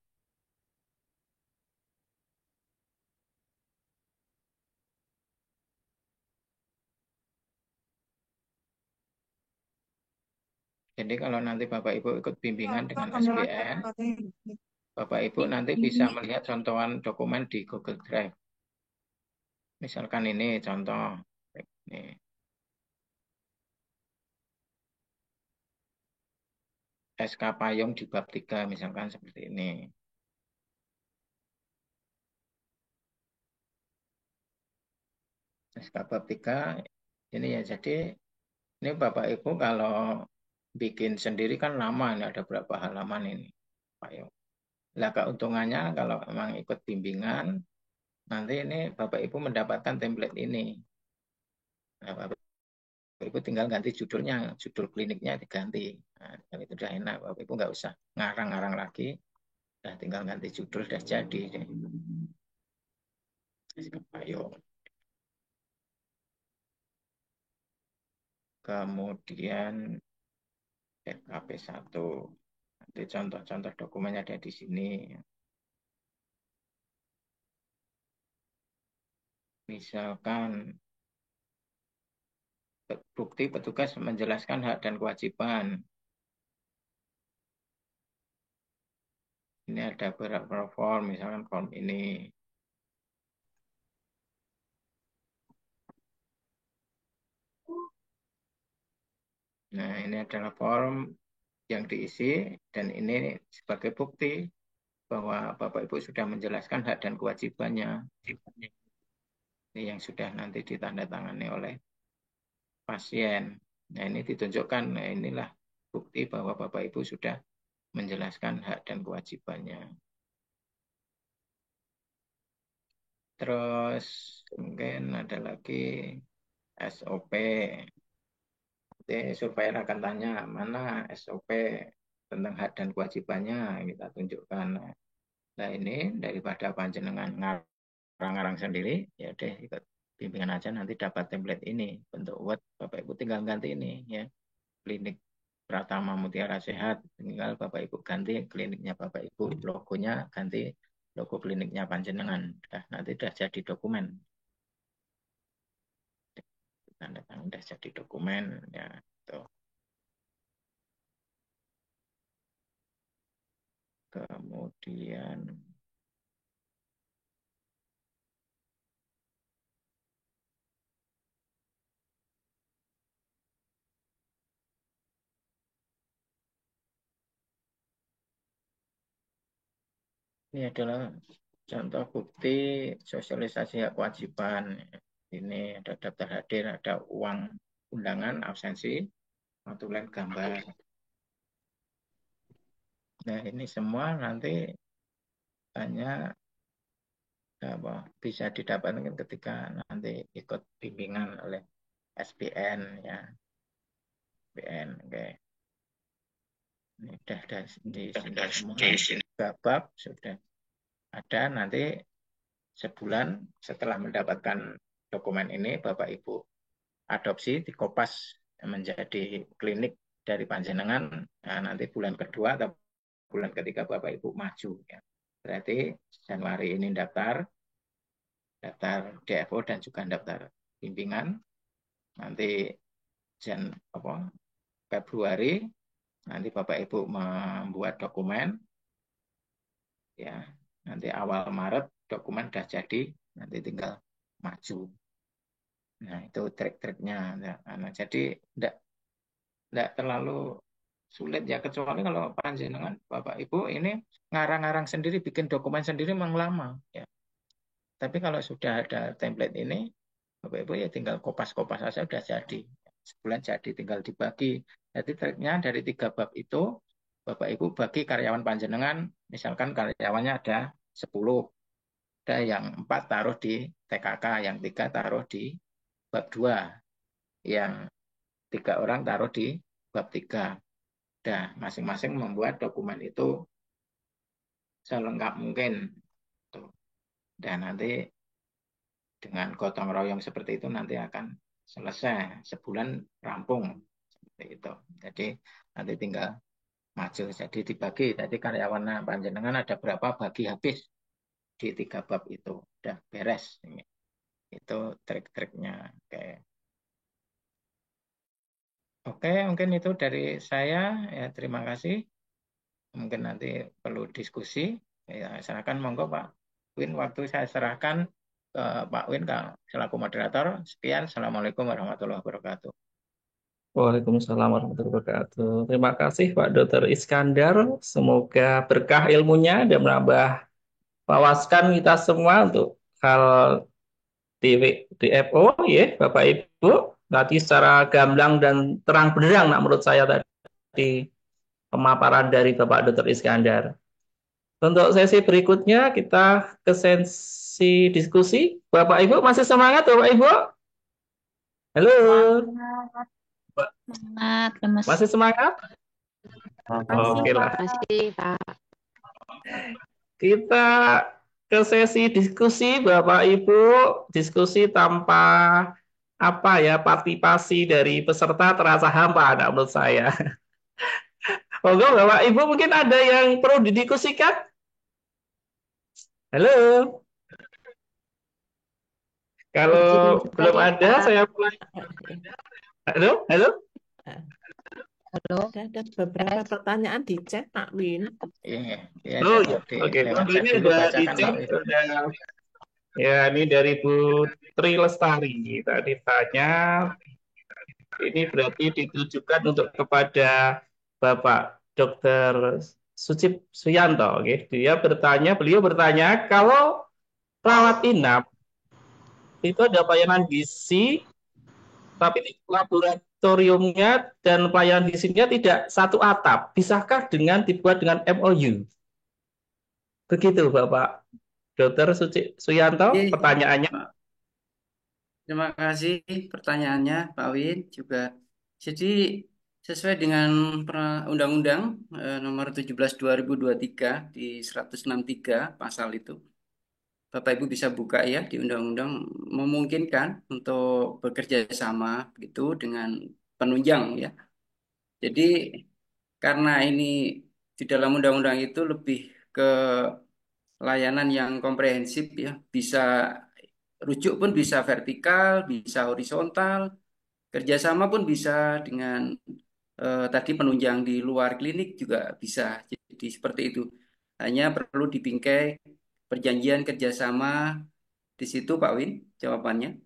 Speaker 1: Jadi kalau nanti Bapak Ibu ikut bimbingan dengan SBN, Bapak Ibu nanti bisa melihat contohan dokumen di Google Drive. Misalkan ini contoh. Ini, SK Payung di bab 3 misalkan seperti ini. SK bab 3 ini ya, jadi ini Bapak Ibu kalau bikin sendiri kan lama, ini ada berapa halaman ini Payung. Nah, keuntungannya kalau memang ikut bimbingan, nanti ini Bapak Ibu mendapatkan template ini. Nah, Bapak Ibu tinggal ganti judulnya, judul kliniknya diganti. Nah, itu udah enak, Bapak Ibu nggak usah ngarang-ngarang lagi, udah tinggal ganti judul, udah jadi. Ayo. Kemudian FKP 1. Nanti contoh-contoh dokumennya ada di sini. Misalkan bukti petugas menjelaskan hak dan kewajiban. Ini ada beberapa form, misalkan form ini. Nah, ini adalah form yang diisi dan ini sebagai bukti bahwa Bapak Ibu sudah menjelaskan hak dan kewajibannya. Ini yang sudah nanti ditandatangani oleh pasien. Nah, ini ditunjukkan, nah inilah bukti bahwa Bapak Ibu sudah menjelaskan hak dan kewajibannya. Terus mungkin ada lagi SOP. Jadi surveyor akan tanya mana SOP tentang hak dan kewajibannya, kita tunjukkan. Nah, ini daripada panjenengan ngarang-ngarang sendiri, ya deh ikut bimbingan aja, nanti dapat template ini bentuk Word. Bapak Ibu tinggal ganti ini ya, klinik Pratama Mutiara Sehat, tinggal Bapak Ibu ganti kliniknya Bapak Ibu, logonya ganti logo kliniknya panjenengan. Nah, nanti udah jadi dokumen. tanda tangan udah jadi dokumen ya itu. Kemudian ini adalah contoh bukti sosialisasi hak kewajiban. Ini ada daftar hadir, ada uang undangan, absensi, notulen gambar. Nah, ini semua nanti hanya apa, bisa didapatkan ketika nanti ikut bimbingan oleh SPN ya, SPN. Oke. Ini sudah di sini semua. Bab sudah ada nanti sebulan setelah mendapatkan dokumen ini Bapak Ibu adopsi di Kopas menjadi klinik dari panjenengan. Nah, nanti bulan kedua atau bulan ketiga Bapak Ibu maju ya. Berarti Januari ini daftar DFO dan juga daftar bimbingan. Nanti Februari nanti Bapak Ibu membuat dokumen ya. Nanti awal Maret dokumen sudah jadi, nanti tinggal maju. Nah, itu trik-triknya. Nah, jadi tidak terlalu sulit ya, kecuali kalau panjenengan Bapak Ibu ini ngarang-ngarang sendiri, bikin dokumen sendiri memang lama ya. Tapi kalau sudah ada template ini, Bapak Ibu ya tinggal kopas-kopas saja sudah jadi. Sebulan jadi, tinggal dibagi. Jadi triknya dari 3 bab itu, Bapak Ibu bagi karyawan panjenengan, misalkan karyawannya ada 10, ada yang 4 taruh di TKK, yang 3 taruh di bab 2, yang 3 orang taruh di bab 3. Nah, masing-masing membuat dokumen itu selengkap mungkin. Dan nanti dengan gotong royong seperti itu nanti akan selesai. Sebulan rampung. Seperti itu. Jadi nanti tinggal maju. Jadi dibagi. Jadi karyawan panjenengan ada berapa, bagi habis di 3 bab itu. Udah beres. Itu trik-triknya. Oke. Oke, mungkin itu dari saya. Ya, terima kasih. Mungkin nanti perlu diskusi. Ya, silakan monggo Pak Win. Waktu saya serahkan ke Pak Win selaku moderator. Sekian. Assalamualaikum warahmatullahi wabarakatuh.
Speaker 3: Waalaikumsalam warahmatullahi wabarakatuh. Terima kasih Pak Dr. Iskandar. Semoga berkah ilmunya dan menambah wawasan kita semua untuk hal DFO ya Bapak Ibu. Tadi secara gamblang dan terang benderang menurut saya tadi pemaparan dari Bapak Dr. Iskandar. Untuk sesi berikutnya kita ke sesi diskusi. Bapak Ibu masih semangat Bapak Ibu? Halo.
Speaker 4: Semangat, Mas.
Speaker 3: Masih semangat? Oke lah.
Speaker 2: Makasih, Pak.
Speaker 3: Kita ke sesi diskusi, Bapak Ibu, diskusi tanpa apa ya, partisipasi dari peserta terasa hampa, menurut saya. Monggo, Bapak Ibu, mungkin ada yang perlu didiskusikan? Halo. Kalau
Speaker 2: Izin
Speaker 3: belum
Speaker 2: ya,
Speaker 3: ada,
Speaker 2: Pak.
Speaker 3: saya mulai. Halo, halo.
Speaker 2: Halo.
Speaker 5: Ada beberapa pertanyaan di chat, Pak Win.
Speaker 1: Iya, iya,
Speaker 3: Oh,
Speaker 1: saya
Speaker 3: ya. Oke.
Speaker 1: lewat chat
Speaker 3: Ini
Speaker 1: dulu
Speaker 3: udah
Speaker 1: bacakan
Speaker 3: dicek,
Speaker 1: Pak Win.
Speaker 3: udah. Ya, ini dari Bu Tri Lestari. Tadi tanya, ini berarti ditujukan untuk kepada Bapak Dr. Sucip Suyanto. Oke. Beliau bertanya, kalau rawat inap itu ada pelayanan gizi, tapi laboratoriumnya dan pelayanan gizinya tidak satu atap. Bisakah dibuat dengan MOU? Begitu, Bapak Dr. Suyanto,
Speaker 6: Oke,
Speaker 3: pertanyaannya.
Speaker 6: Pak. Terima kasih pertanyaannya, Pak Win juga. Jadi sesuai dengan Undang-Undang Nomor 17 2023 di 163 pasal itu, Bapak Ibu bisa buka ya di Undang-Undang memungkinkan untuk bekerja sama gitu dengan penunjang ya. Jadi karena ini di dalam Undang-Undang itu lebih ke layanan yang komprehensif ya, bisa rujuk pun bisa vertikal, bisa horizontal, Kerjasama pun bisa dengan tadi penunjang di luar klinik juga bisa. Jadi seperti itu. Hanya perlu dibingkai perjanjian kerjasama di situ, Pak Win, jawabannya.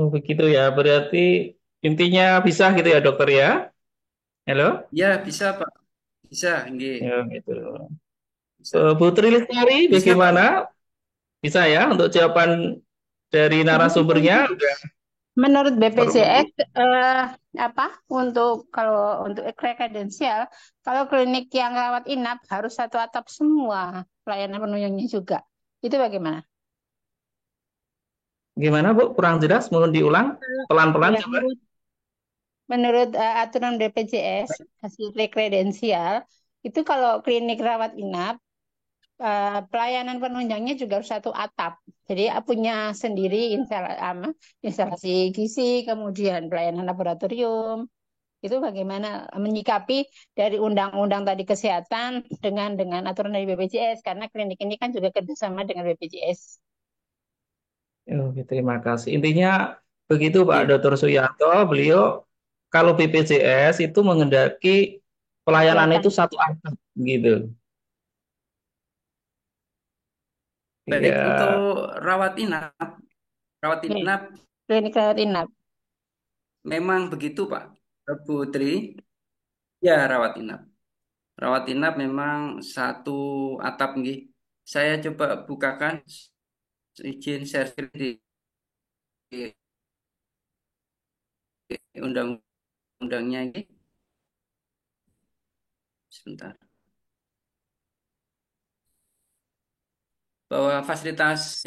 Speaker 3: Oh, begitu ya. Berarti intinya bisa gitu ya, dokter ya? Halo?
Speaker 6: Ya, bisa, Pak. Bisa, nggih.
Speaker 3: Ya, gitu.
Speaker 6: Bisa.
Speaker 3: Bu Tri Lestari,
Speaker 6: Bisa, Pak
Speaker 3: bagaimana?
Speaker 6: Win.
Speaker 3: Bisa ya untuk jawaban dari narasumbernya?
Speaker 4: Menurut
Speaker 3: Perlu.
Speaker 4: BPJS apa untuk kredensial, kalau klinik yang rawat inap harus satu atap semua pelayanan penunjangnya juga. Itu bagaimana?
Speaker 3: Gimana Bu? Kurang jelas, mohon diulang. Pelan-pelan
Speaker 4: Ya,
Speaker 3: coba.
Speaker 4: menurut aturan BPJS hasil kredensial itu kalau klinik rawat inap pelayanan penunjangnya juga harus satu atap. Jadi punya sendiri instalasi gizi, kemudian pelayanan laboratorium. Itu bagaimana menyikapi dari undang-undang tadi kesehatan dengan aturan dari BPJS karena klinik ini kan juga kerjasama dengan BPJS.
Speaker 3: Oke, terima kasih. Intinya begitu Pak
Speaker 6: Nggih.
Speaker 3: Dr. Suyanto, beliau kalau BPJS itu menghendaki pelayanan itu
Speaker 4: Kesehatan.
Speaker 3: satu atap gitu.
Speaker 6: Baik, untuk
Speaker 3: Ya,
Speaker 6: rawat inap, rawat
Speaker 4: Nih,
Speaker 6: inap
Speaker 4: klinik rawat inap.
Speaker 6: memang begitu, Pak Putri. Ya, rawat inap. Rawat inap memang satu atap nggih. Saya coba bukakan izin share screen di undang-undangnya ini. Sebentar. Bahwa fasilitas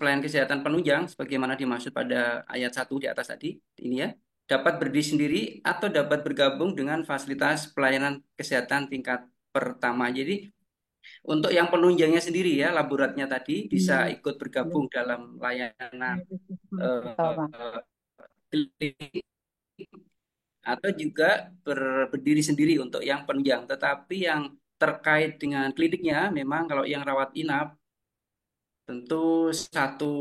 Speaker 6: pelayanan kesehatan penunjang sebagaimana dimaksud pada ayat 1 di atas tadi ini ya, dapat berdiri sendiri atau dapat bergabung dengan fasilitas pelayanan kesehatan tingkat pertama. Jadi untuk yang penunjangnya sendiri ya, laboratnya tadi bisa ikut bergabung dalam layanan klinik atau juga berdiri sendiri untuk yang penunjang. Tetapi yang terkait dengan kliniknya memang kalau yang rawat inap tentu satu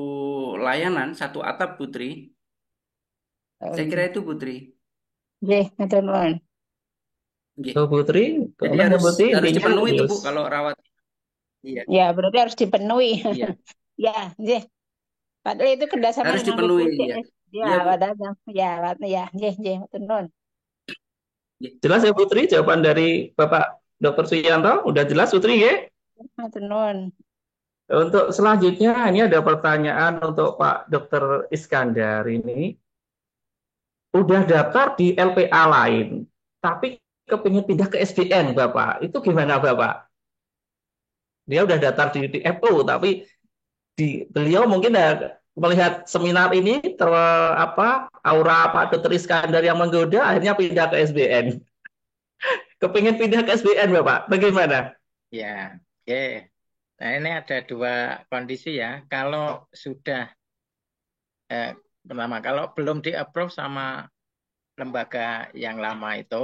Speaker 6: layanan, satu atap Putri. Saya kira itu Putri.
Speaker 4: Oke, matur nuwun.
Speaker 6: Nggih.
Speaker 3: Bu Putri,
Speaker 6: Jadi
Speaker 3: tolong ya
Speaker 6: harus
Speaker 3: Putri,
Speaker 6: harus
Speaker 3: intinya
Speaker 6: dipenuhi itu
Speaker 3: harus.
Speaker 6: Bu kalau rawat. Iya,
Speaker 4: Ya, berarti harus dipenuhi.
Speaker 6: iya.
Speaker 4: Ya, nggih. Padahal itu kerjasama
Speaker 6: Harus
Speaker 4: dengan
Speaker 6: dipenuhi ya.
Speaker 4: BPJS. Ya,
Speaker 6: Iya Bu.
Speaker 4: padahal ya, ya, nggih, nggih, matur nuwun.
Speaker 6: Nggih.
Speaker 3: Jelas ya Putri, jawaban dari Bapak Dr. Suyanto, udah jelas Putri ya?
Speaker 4: Matur nuwun.
Speaker 3: Untuk selanjutnya ini ada pertanyaan untuk Pak Dr. Iskandar ini. Udah daftar di LPA lain, tapi kepingin pindah ke SBN Bapak. Itu gimana Bapak? Dia udah daftar di FO, tapi beliau mungkin melihat seminar ini aura Pak Dr. Iskandar yang menggoda, akhirnya pindah ke SBN. Kepingin pindah ke SBN Bapak, bagaimana?
Speaker 1: Ya, oke. Nah, ini ada dua kondisi ya. Kalau sudah pertama, kalau belum di-approve sama lembaga yang lama itu,